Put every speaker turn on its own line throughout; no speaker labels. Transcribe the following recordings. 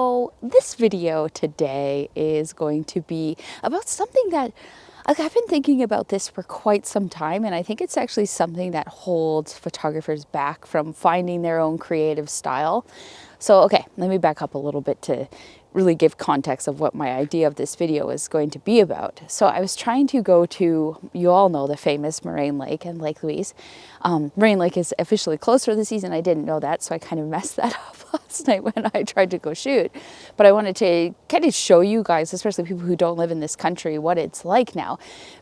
So this video today is going to be about something that I've been thinking about this for quite some time, and I think it's actually something that holds photographers back from finding their own creative style. So, okay, let me back up a little bit to really give context of what my idea of this video is going to be about. So I was trying to go to, you all know, the famous Moraine Lake and Lake Louise. Moraine Lake is officially closed for the season. I didn't know that, so I kind of messed that up last night when I tried to go shoot. But I wanted to kind of show you guys, especially people who don't live in this country, what it's like now.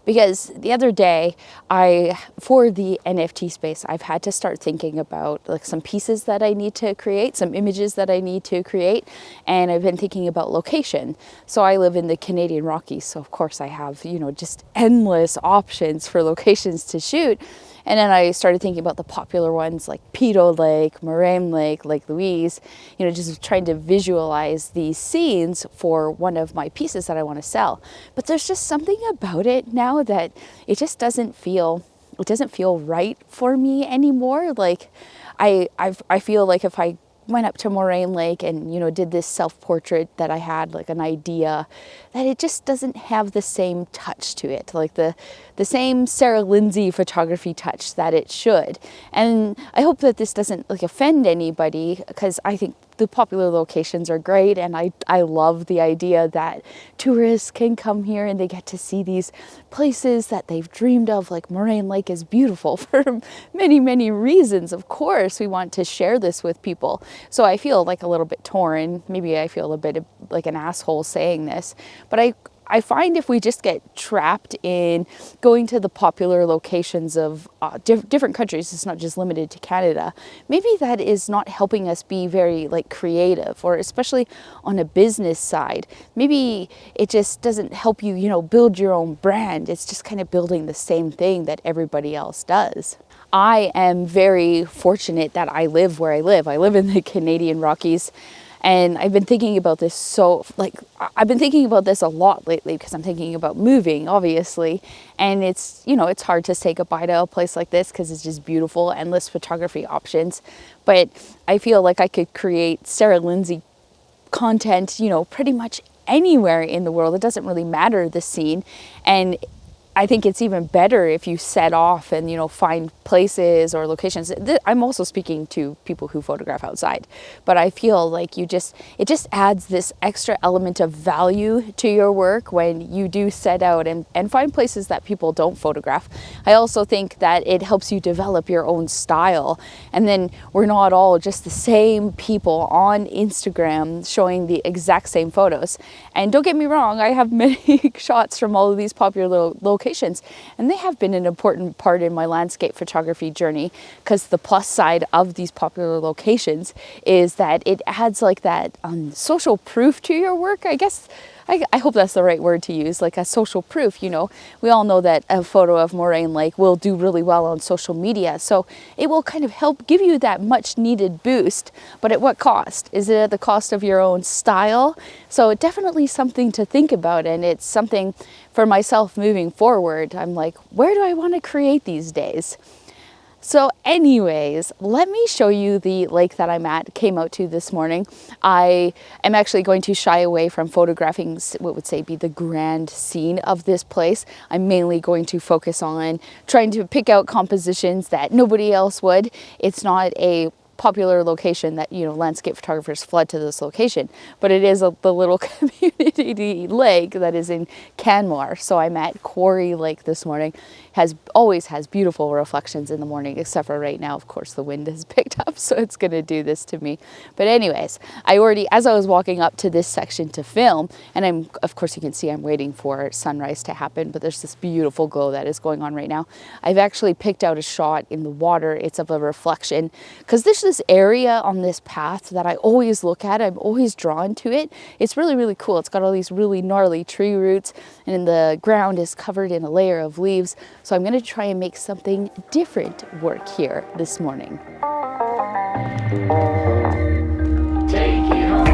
Because the other day, for the NFT space, I've had to start thinking about like some pieces that I need to create, some images that I need to create, and I've been thinking about location. So I live in the Canadian Rockies, so of course I have, just endless options for locations to shoot. And then I started thinking about the popular ones like Pito Lake, Moraine Lake, Lake Louise, just trying to visualize these scenes for one of my pieces that I want to sell. But there's just something about it now that it just doesn't feel right for me anymore. Like I feel like if I went up to Moraine Lake and, did this self-portrait that I had, like an idea, that it just doesn't have the same touch to it, like the same Sarah Lindsay photography touch that it should. And I hope that this doesn't offend anybody, because I think the popular locations are great, and I love the idea that tourists can come here and they get to see these places that they've dreamed of. Like Moraine Lake is beautiful for many, many reasons. Of course, we want to share this with people. So I feel like a little bit torn. Maybe I feel a bit like an asshole saying this, but I find if we just get trapped in going to the popular locations of different countries, it's not just limited to Canada, maybe that is not helping us be very creative, or especially on a business side. Maybe it just doesn't help you, build your own brand. It's just kind of building the same thing that everybody else does. I am very fortunate that I live where I live. I live in the Canadian Rockies. And I've been thinking about this I've been thinking about this a lot lately, because I'm thinking about moving, obviously. And it's, it's hard to say goodbye to a place like this because it's just beautiful, endless photography options. But I feel like I could create Sarah Lindsay content, pretty much anywhere in the world. It doesn't really matter the scene. And I think it's even better if you set off and, find places or locations. I'm also speaking to people who photograph outside, but I feel like it just adds this extra element of value to your work when you do set out and find places that people don't photograph. I also think that it helps you develop your own style. And then we're not all just the same people on Instagram showing the exact same photos. And don't get me wrong, I have many shots from all of these popular locations, and they have been an important part in my landscape photography journey, because the plus side of these popular locations is that it adds that social proof to your work, I guess. I hope that's the right word to use, like a social proof. We all know that a photo of Moraine Lake will do really well on social media, so it will kind of help give you that much needed boost. But at what cost? Is it at the cost of your own style? So it's definitely something to think about, and it's something for myself moving forward. I'm like, where do I want to create these days? So anyways, let me show you the lake that came out to this morning. I am actually going to shy away from photographing what would say be the grand scene of this place. I'm mainly going to focus on trying to pick out compositions that nobody else would. It's not a popular location that, landscape photographers flood to this location, but it is the little community lake that is in Canmore. So I'm at Quarry Lake this morning. Always has beautiful reflections in the morning, except for right now, of course, the wind has picked up, so it's going to do this to me. But anyways, as I was walking up to this section to film, and of course you can see I'm waiting for sunrise to happen, but there's this beautiful glow that is going on right now. I've actually picked out a shot in the water. It's of a reflection, because there's this area on this path that I always look at. I'm always drawn to it. It's really, really cool. It's got all these really gnarly tree roots, and the ground is covered in a layer of leaves. So I'm going to try and make something different work here this morning.
Take it on.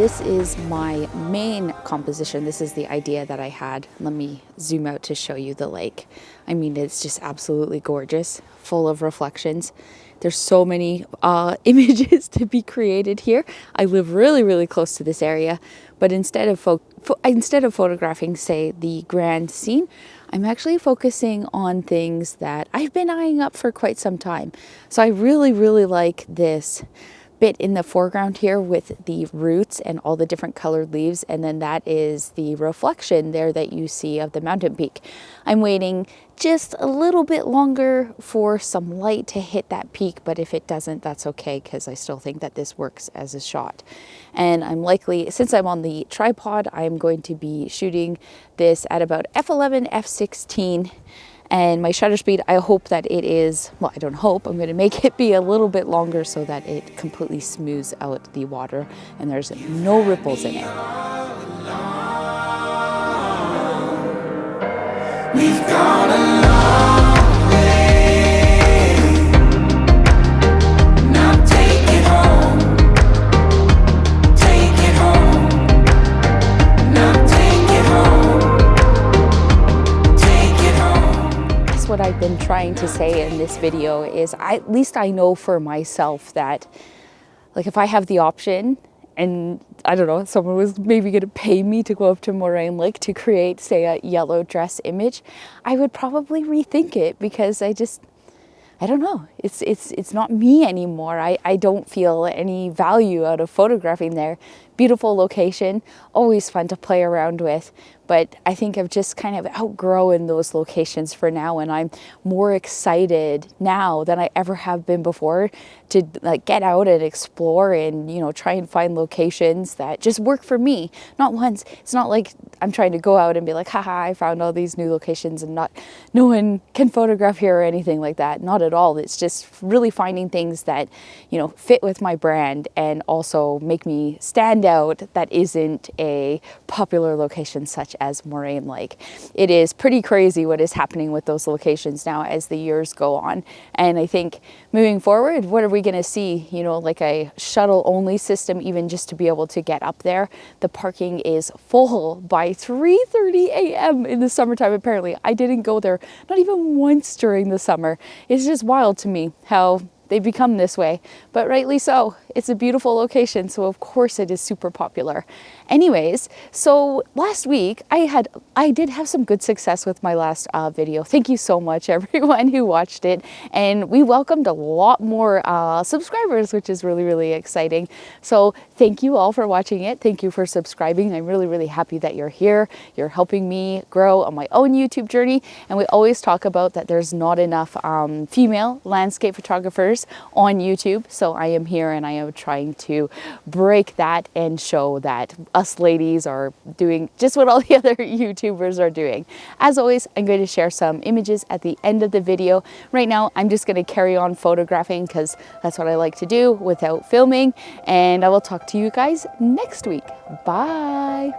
this is my main composition. This is the idea that I had. Let me zoom out to show you the lake. I mean, it's just absolutely gorgeous, full of reflections. There's so many images to be created here. I live really, really close to this area, but instead of photographing, say, the grand scene, I'm actually focusing on things that I've been eyeing up for quite some time. So I really, really like this bit in the foreground here with the roots and all the different colored leaves, and then that is the reflection there that you see of the mountain peak. I'm waiting just a little bit longer for some light to hit that peak, but if it doesn't, that's okay, because I still think that this works as a shot. And I'm likely, since I'm on the tripod, I'm going to be shooting this at about f11, f16. And my shutter speed, I hope that it is, well, I don't hope, I'm going to make it be a little bit longer so that it completely smooths out the water and there's no ripples in it. We've gone a long way. Now take it home. Take it home. Now take it home. Take it home. That's what I've been trying to say in this video is at least I know for myself that, like, if I have the option and I don't know, someone was maybe going to pay me to go up to Moraine Lake to create, say, a yellow dress image, I would probably rethink it, because I don't know. It's not me anymore. I don't feel any value out of photographing there. Beautiful location, always fun to play around with. But I think I've just kind of outgrown those locations for now, and I'm more excited now than I ever have been before to, like, get out and explore and, you know, try and find locations that just work for me. Not once. It's not like I'm trying to go out and be like, haha, I found all these new locations and no one can photograph here or anything like that. Not at all. It's just really finding things that, you know, fit with my brand and also make me stand out that isn't a popular location such as Moraine Lake. It is pretty crazy what is happening with those locations now as the years go on. And I think moving forward, what are we going to see? You know, like a shuttle only system, even just to be able to get up there. The parking is full by 3:30 a.m. in the summertime, apparently. I didn't go there, not even once during the summer. It's just wild to me how they've become this way, but rightly so. It's a beautiful location, so of course it is super popular. Anyways, so last week I did have some good success with my last video. Thank you so much, everyone who watched it, and we welcomed a lot more subscribers, which is really, really exciting. So thank you all for watching it. Thank you for subscribing. I'm really, really happy that you're here. You're helping me grow on my own YouTube journey, and we always talk about that there's not enough female landscape photographers on YouTube, so I am here and I am trying to break that and show that us ladies are doing just what all the other YouTubers are doing. As always, I'm going to share some images at the end of the video. Right now, I'm just going to carry on photographing because that's what I like to do without filming, and I will talk to you guys next week. Bye.